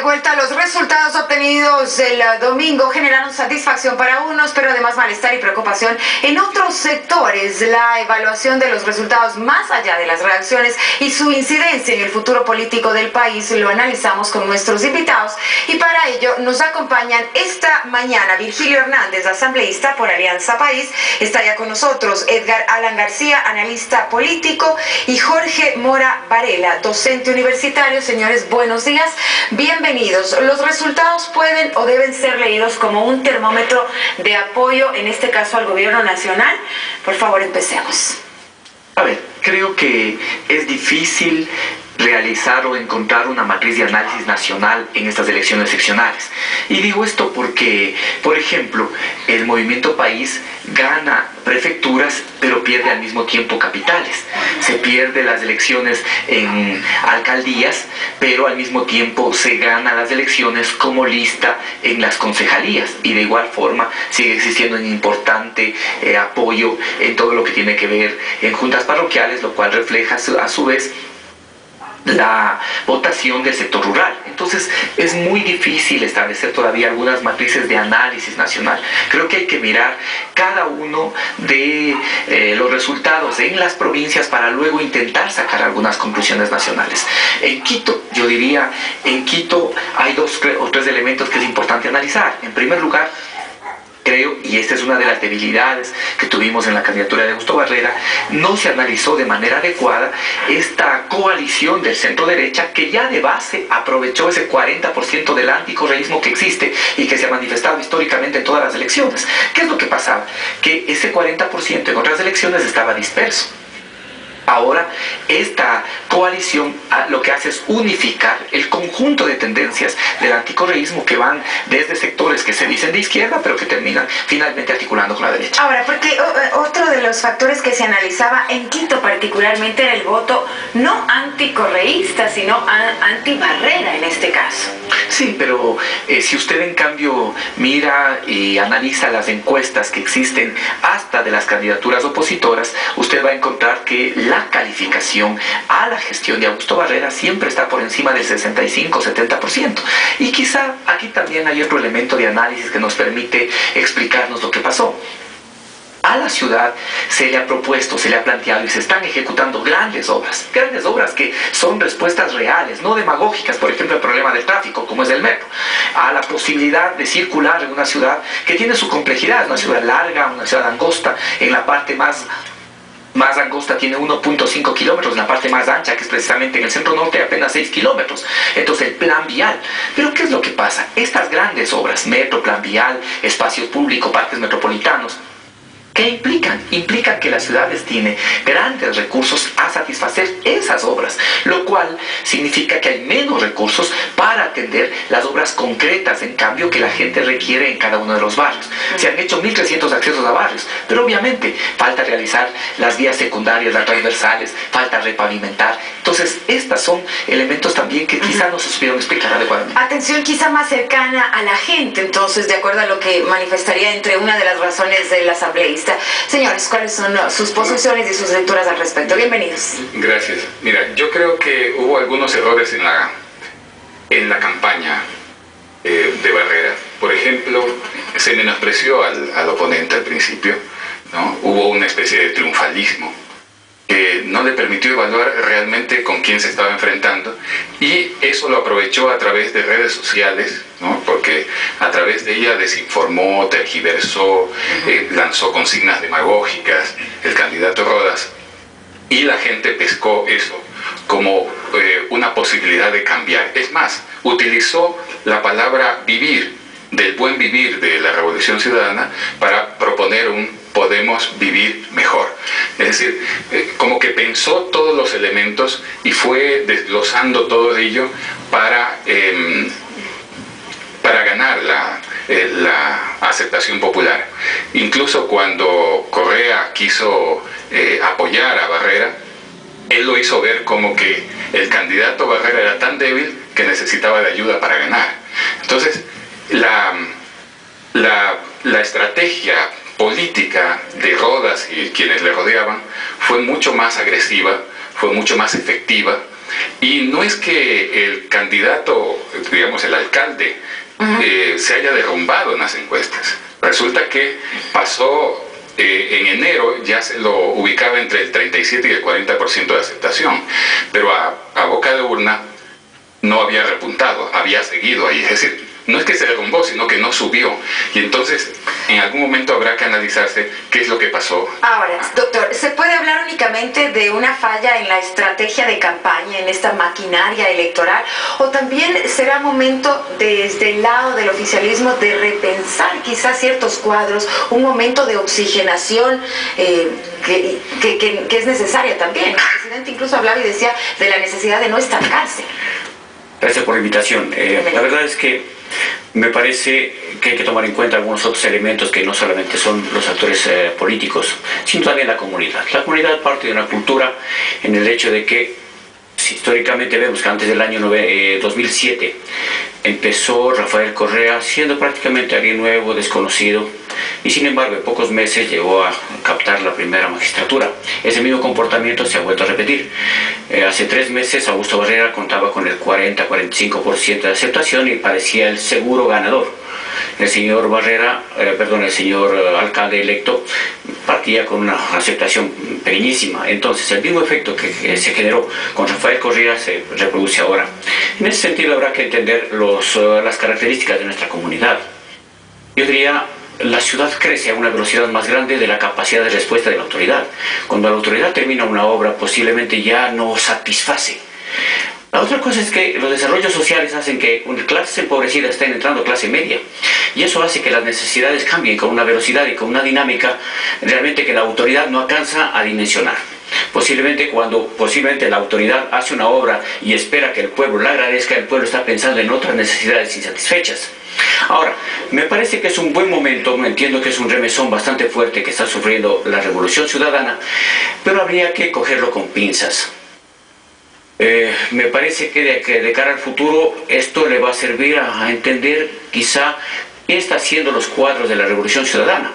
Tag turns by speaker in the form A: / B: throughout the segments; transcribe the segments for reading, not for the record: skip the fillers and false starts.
A: de vuelta. Los resultados obtenidos el domingo generaron satisfacción para unos, pero además malestar y preocupación en otros sectores. La evaluación de los resultados, más allá de las reacciones y su incidencia en el futuro político del país, lo analizamos con nuestros invitados. Y para ello nos acompañan esta mañana Virgilio Hernández, asambleísta por Alianza País. Está ya con nosotros Edgar Alan García, analista político, y Jorge Mora Varela, docente universitario. Señores, buenos días. Bienvenidos. Los resultados pueden o deben ser leídos como un termómetro de apoyo, en este caso al gobierno nacional. Por favor, empecemos.
B: A ver, creo que es difícil realizar o encontrar una matriz de análisis nacional en estas elecciones seccionales. Y digo esto porque, por ejemplo, el Movimiento País gana prefecturas, pero pierde al mismo tiempo capitales. Se pierde las elecciones en alcaldías, pero al mismo tiempo se gana las elecciones como lista en las concejalías. Y de igual forma sigue existiendo un importante apoyo en todo lo que tiene que ver en juntas parroquiales, lo cual refleja a su vez la votación del sector rural. Entonces es muy difícil establecer todavía algunas matrices de análisis nacional. Creo que hay que mirar cada uno de los resultados en las provincias para luego intentar sacar algunas conclusiones nacionales. En Quito, yo diría, en Quito hay dos o tres elementos que es importante analizar. En primer lugar, creo, y esta es una de las debilidades que tuvimos en la candidatura de Augusto Barrera, no se analizó de manera adecuada esta coalición del centro derecha que ya de base aprovechó ese 40% del anticorreísmo que existe y que se ha manifestado históricamente en todas las elecciones. ¿Qué es lo que pasaba? Que ese 40% en otras elecciones estaba disperso. Ahora, esta coalición lo que hace es unificar el conjunto de tendencias del anticorreísmo que van desde sectores que se dicen de izquierda, pero que terminan finalmente articulando con la derecha.
A: Ahora, porque otro de los factores que se analizaba en Quito particularmente era el voto no anticorreísta, sino anti-Barrera en este caso.
B: Sí, pero si usted en cambio mira y analiza las encuestas que existen hasta de las candidaturas opositoras, usted va a encontrar que la calificación a la gestión de Augusto Barrera siempre está por encima del 65-70%. Y quizá aquí también hay otro elemento de análisis que nos permite explicarnos lo que pasó. A la ciudad se le ha propuesto, se le ha planteado y se están ejecutando grandes obras que son respuestas reales, no demagógicas. Por ejemplo, el problema del tráfico, como es el metro, a la posibilidad de circular en una ciudad que tiene su complejidad, una ciudad larga, una ciudad angosta. En la parte más angosta tiene 1.5 kilómetros, en la parte más ancha, que es precisamente en el centro norte, apenas 6 kilómetros. Entonces el plan vial. Pero ¿qué es lo que pasa? Estas grandes obras, metro, plan vial, espacios públicos, parques metropolitanos, ¿qué implican? Implican que la ciudad destine grandes recursos a satisfacer esas obras, lo cual significa que hay menos recursos para atender las obras concretas, en cambio, que la gente requiere en cada uno de los barrios. Se han hecho 1.300 accesos a barrios, pero obviamente falta realizar las vías secundarias, las transversales, falta repavimentar. Entonces, estos son elementos también que quizá no se supieron explicar adecuadamente.
A: Atención quizá más cercana a la gente, entonces, de acuerdo a lo que manifestaría entre una de las razones del asambleísta. Señores, ¿cuáles son sus posiciones y sus lecturas al respecto? Bienvenidos.
C: Gracias. Mira, yo creo que hubo algunos errores en la campaña de Barrera. Por ejemplo, se menospreció al oponente al principio, ¿no? Hubo una especie de triunfalismo que no le permitió evaluar realmente con quién se estaba enfrentando, y eso lo aprovechó a través de redes sociales, ¿no? Porque a través de ella desinformó, tergiversó, lanzó consignas demagógicas, el candidato Rodas, y la gente pescó eso como una posibilidad de cambiar. Es más, utilizó la palabra vivir, del buen vivir de la Revolución Ciudadana, para proponer un podemos vivir mejor. Es decir, como que pensó todos los elementos y fue desglosando todo ello para ganar la aceptación popular. Incluso cuando Correa quiso apoyar a Barrera, él lo hizo ver como que el candidato Barrera era tan débil que necesitaba de ayuda para ganar. Entonces, la estrategia política de Rodas y quienes le rodeaban fue mucho más agresiva, fue mucho más efectiva, Y no es que el candidato, digamos el alcalde, se haya derrumbado en las encuestas. Resulta que pasó en enero, ya se lo ubicaba entre el 37 y el 40% de aceptación, pero a boca de urna no había repuntado, había seguido ahí. Es decir, no es que se derrumbó, sino que no subió. Y entonces, en algún momento habrá que analizarse qué es lo que pasó.
A: Ahora, doctor, ¿se puede hablar únicamente de una falla en la estrategia de campaña, en esta maquinaria electoral? ¿O también será momento desde el lado del oficialismo de repensar quizás ciertos cuadros, un momento de oxigenación que es necesaria también? El presidente incluso hablaba y decía de la necesidad de no estancarse.
D: Gracias por la invitación. La verdad es que me parece que hay que tomar en cuenta algunos otros elementos que no solamente son los actores políticos, sino también la comunidad. La comunidad parte de una cultura en el hecho de que, si históricamente vemos que antes del año 2007 empezó Rafael Correa siendo prácticamente alguien nuevo, desconocido, y sin embargo en pocos meses llegó a captar la primera magistratura. Ese mismo comportamiento se ha vuelto a repetir. Hace 3 meses Augusto Barrera contaba con el 40-45% de aceptación y parecía el seguro ganador. El señor Barrera, el señor alcalde electo partía con una aceptación pequeñísima. Entonces el mismo efecto que se generó con Rafael Correa se reproduce ahora. En ese sentido habrá que entender las características de nuestra comunidad. Yo diría, la ciudad crece a una velocidad más grande de la capacidad de respuesta de la autoridad. Cuando la autoridad termina una obra, posiblemente ya no satisface. La otra cosa es que los desarrollos sociales hacen que clases empobrecidas estén entrando a clase media. Y eso hace que las necesidades cambien con una velocidad y con una dinámica realmente que la autoridad no alcanza a dimensionar. Posiblemente la autoridad hace una obra y espera que el pueblo la agradezca, el pueblo está pensando en otras necesidades insatisfechas. Ahora, me parece que es un buen momento, entiendo que es un remesón bastante fuerte que está sufriendo la Revolución Ciudadana, pero habría que cogerlo con pinzas. Me parece que de cara al futuro esto le va a servir a entender quizá qué está haciendo los cuadros de la Revolución Ciudadana,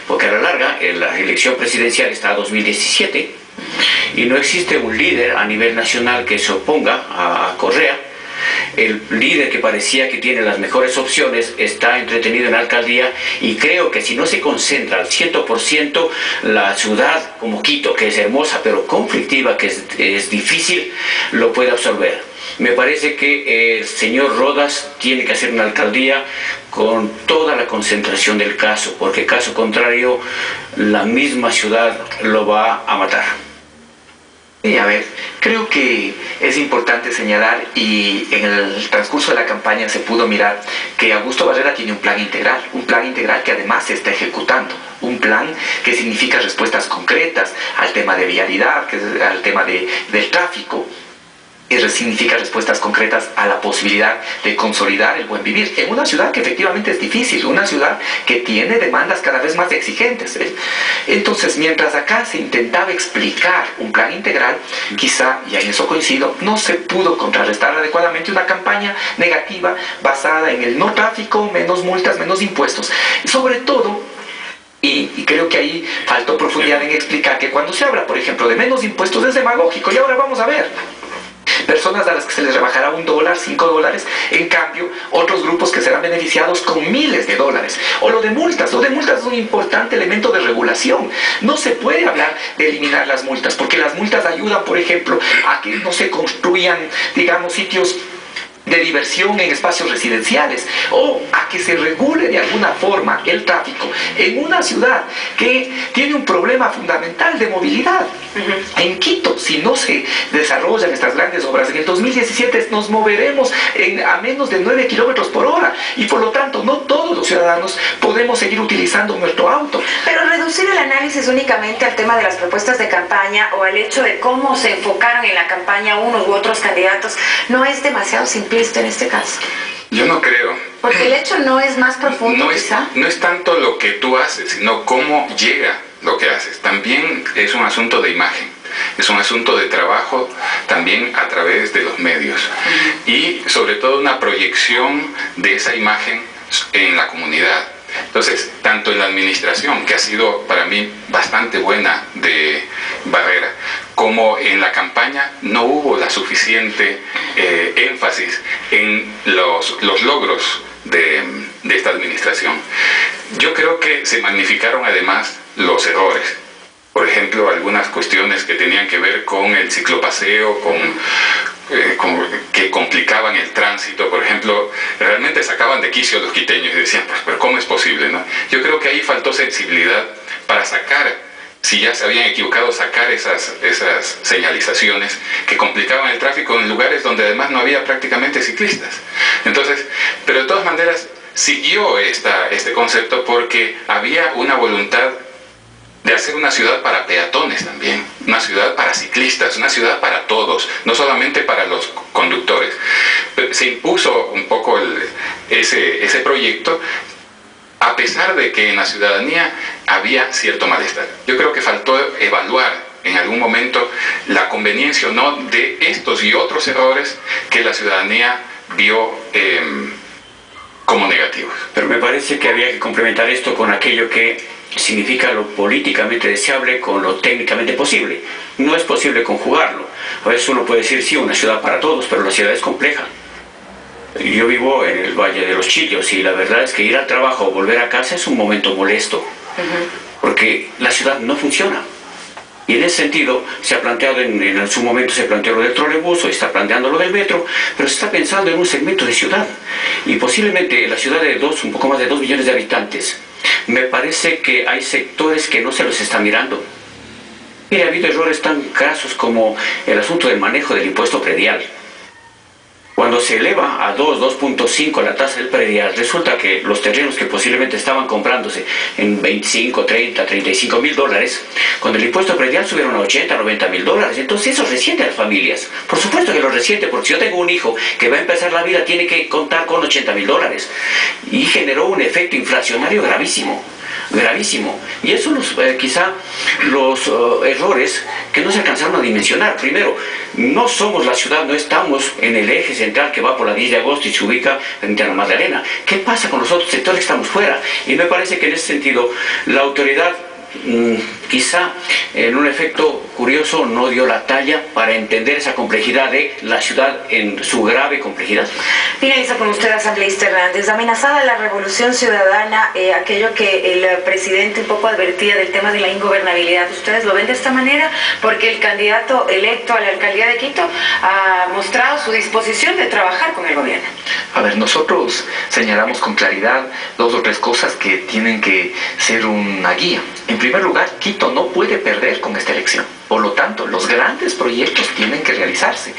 D: porque a la larga la elección presidencial está a 2017 y no existe un líder a nivel nacional que se oponga a Correa. El líder que parecía que tiene las mejores opciones está entretenido en la alcaldía y creo que si no se concentra al 100% la ciudad como Quito, que es hermosa pero conflictiva, que es difícil, lo puede absorber. Me parece que el señor Rodas tiene que hacer una alcaldía con toda la concentración del caso, porque caso contrario la misma ciudad lo va a matar.
B: Sí, a ver, creo que es importante señalar, y en el transcurso de la campaña se pudo mirar que Augusto Barrera tiene un plan integral que además se está ejecutando, un plan que significa respuestas concretas al tema de vialidad, al tema del tráfico, y significa respuestas concretas a la posibilidad de consolidar el buen vivir en una ciudad que efectivamente es difícil, una ciudad que tiene demandas cada vez más exigentes. Entonces, mientras acá se intentaba explicar un plan integral, quizá, y en eso coincido, no se pudo contrarrestar adecuadamente una campaña negativa basada en el no tráfico, menos multas, menos impuestos. Sobre todo, y creo que ahí faltó profundidad en explicar que cuando se habla, por ejemplo, de menos impuestos es demagógico, y ahora vamos a ver. Personas a las que se les rebajará $1, $5, en cambio, otros grupos que serán beneficiados con miles de dólares. O lo de multas es un importante elemento de regulación. No se puede hablar de eliminar las multas, porque las multas ayudan, por ejemplo, a que no se construyan, digamos, sitios de diversión en espacios residenciales, o a que se regule de alguna forma el tráfico en una ciudad que tiene un problema fundamental de movilidad. En Quito, si no se desarrollan estas grandes obras, en el 2017 nos moveremos a menos de 9 kilómetros por hora, y por lo tanto no todos los ciudadanos podemos seguir utilizando nuestro auto.
A: Pero reducir el análisis únicamente al tema de las propuestas de campaña o al hecho de cómo se enfocaron en la campaña unos u otros candidatos no es demasiado simplista en este caso.
C: Yo no creo.
A: Porque el hecho no es más profundo, quizá.
C: No es tanto lo que tú haces, sino cómo llega lo que haces. También es un asunto de imagen, es un asunto de trabajo también a través de los medios. Y sobre todo una proyección de esa imagen en la comunidad. Entonces, tanto en la administración, que ha sido para mí bastante buena de Barrera, como como en la campaña no hubo la suficiente énfasis en los logros de esta administración. Yo creo que se magnificaron además los errores. Por ejemplo, algunas cuestiones que tenían que ver con el ciclopaseo, que complicaban el tránsito. Por ejemplo, realmente sacaban de quicio a los quiteños y decían, pues, pero ¿cómo es posible, no? Yo creo que ahí faltó sensibilidad para sacar, si ya se habían equivocado, sacar esas señalizaciones que complicaban el tráfico en lugares donde además no había prácticamente ciclistas. Entonces, pero de todas maneras siguió este concepto porque había una voluntad de hacer una ciudad para peatones también, una ciudad para ciclistas, una ciudad para todos, no solamente para los conductores. Se impuso un poco ese proyecto, a pesar de que en la ciudadanía había cierto malestar. Yo creo que faltó evaluar en algún momento la conveniencia o no de estos y otros errores que la ciudadanía vio como negativos.
D: Pero me parece que había que complementar esto con aquello que significa lo políticamente deseable con lo técnicamente posible. No es posible conjugarlo. A veces uno puede decir, sí, una ciudad para todos, pero la ciudad es compleja. Yo vivo en el Valle de los Chillos y la verdad es que ir al trabajo o volver a casa es un momento molesto, porque la ciudad no funciona. Y en ese sentido se ha planteado, en su momento se planteó lo del trolebús, o está planteando lo del metro, pero se está pensando en un segmento de ciudad. Y posiblemente en la ciudad de un poco más de 2 millones de habitantes, me parece que hay sectores que no se los está mirando. Mire, ha habido errores tan casos como el asunto del manejo del impuesto predial. Cuando se eleva a 2.5 la tasa del predial, resulta que los terrenos que posiblemente estaban comprándose en 25, 30, 35 mil dólares, con el impuesto predial subieron a 80, 90 mil dólares. Entonces eso resiente a las familias. Por supuesto que lo resiente, porque si yo tengo un hijo que va a empezar la vida, tiene que contar con 80 mil dólares. Y generó un efecto inflacionario gravísimo. Y eso quizá los errores que no se alcanzaron a dimensionar. Primero, no somos la ciudad, no estamos en el eje central que va por la 10 de agosto y se ubica frente a la Magdalena. ¿Qué pasa con los otros sectores que estamos fuera? Y me parece que en ese sentido la autoridad quizá en un efecto curioso no dio la talla para entender esa complejidad de la ciudad en su grave complejidad.
A: Finalizo con usted, asambleísta Hernández. Amenazada la revolución ciudadana, aquello que el presidente un poco advertía del tema de la ingobernabilidad, ¿ustedes lo ven de esta manera? Porque el candidato electo a la alcaldía de Quito ha mostrado su disposición de trabajar con el gobierno.
B: A ver, nosotros señalamos con claridad 2 o 3 cosas que tienen que ser una guía. En primer lugar, Quito no puede perder con esta elección. Por lo tanto, los grandes proyectos tienen que realizarse.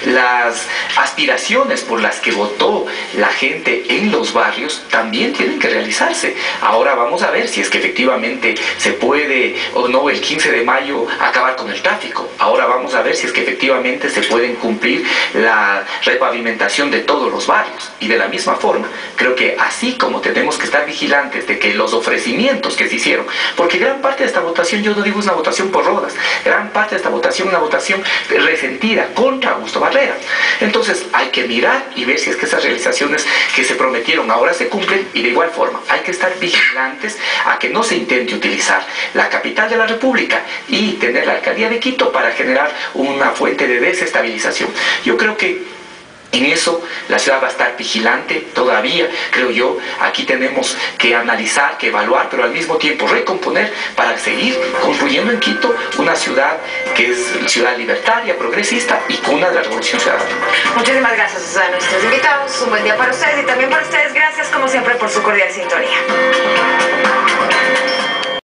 B: Las aspiraciones por las que votó la gente en los barrios también tienen que realizarse. Ahora vamos a ver si es que efectivamente se puede o no el 15 de mayo acabar con el tráfico. Ahora vamos a ver si es que efectivamente se pueden cumplir la repavimentación de todos los barrios. Y de la misma forma, creo que así como tenemos que estar vigilantes de que los ofrecimientos que se hicieron, porque gran parte de esta votación, yo no digo es una votación por rodas, gran parte de esta votación, una votación resentida contra Augusto Barrera. Entonces hay que mirar y ver si es que esas realizaciones que se prometieron ahora se cumplen, y de igual forma hay que estar vigilantes a que no se intente utilizar la capital de la República y tener la alcaldía de Quito para generar una fuente de desestabilización. Yo creo que en eso la ciudad va a estar vigilante todavía, creo yo. Aquí tenemos que analizar, que evaluar, pero al mismo tiempo recomponer para seguir construyendo en Quito una ciudad que es ciudad libertaria, progresista y cuna de la revolución ciudadana.
A: Muchísimas gracias a nuestros invitados, un buen día para ustedes y también para ustedes. Gracias como siempre por su cordial sintonía.